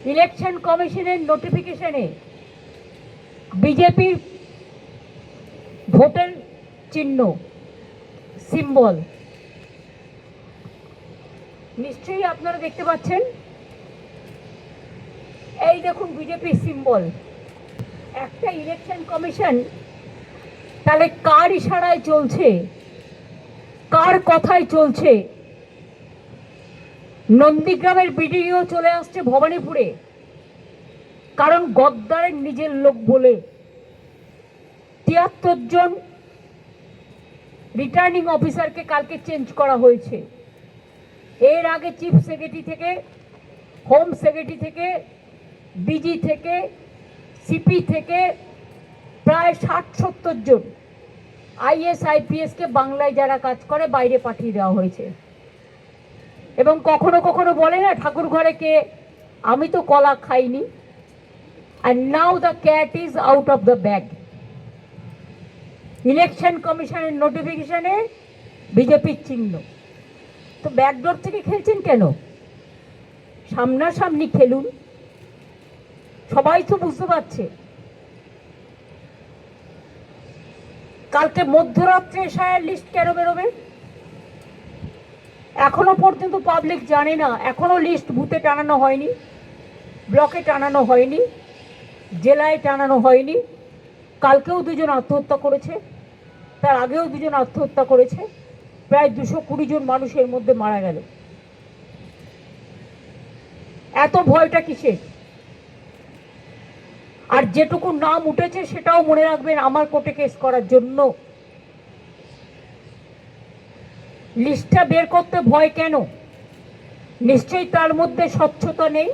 Election কমিশনের নোটিফিকেশনে বিজেপির ভোটের চিহ্ন সিম্বল নিশ্চয়ই আপনারা দেখতে পাচ্ছেন। এই দেখুন বিজেপির সিম্বল। একটা ইলেকশন কমিশন তাহলে কার ইশারায় চলছে, কার কথায় চলছে? নন্দীগ্রামের বিডিও চলে আসছে ভবানীপুরে, কারণ গদ্দারের নিজের লোক বলে ৭৩ জন রিটার্নিং অফিসারকে কালকে চেঞ্জ করা হয়েছে। এর আগে চিফ সেক্রেটারি থেকে, হোম সেক্রেটারি থেকে, ডিজি থেকে, সিপি থেকে প্রায় ৬০-৭০ জন আইএস আইপিএসকে বাংলায় যারা কাজ করে বাইরে পাঠিয়ে দেওয়া হয়েছে। এবং কখনো কখনো বলে না ঠাকুর ঘরে কে, আমি তো কলা খাইনি। And now the cat is out of the bag. Election কমিশনের নোটিফিকেশনে বিজেপির চিহ্ন। তো ব্যাকডোর থেকে খেলছেন কেন? সামনাসামনি খেলুন, সবাই তো বুঝতে পারছে। কালকে মধ্যরাত্রে এসআইআর লিস্ট কেন বেরোবে? এখনো পর্যন্ত পাবলিক জানে না। এখনো লিস্ট বুথে টানানো হয়নি, ব্লকে টানানো হয়নি, জেলায় টানানো হয়নি। কালকেও 2 জন আত্মহত্যা করেছে, তার আগেও 2 জন আত্মহত্যা করেছে, প্রায় 220 জন মানুষের মধ্যে মারা গেল। এত ভয়টা কিসের? আর যেটুকু নাম উঠেছে সেটাও মনে রাখবেন আমার কোর্টে কেস করার জন্য। লিস্টটা বের করতে ভয় কেন? নিশ্চয়ই তার মধ্যে স্বচ্ছতা নেই।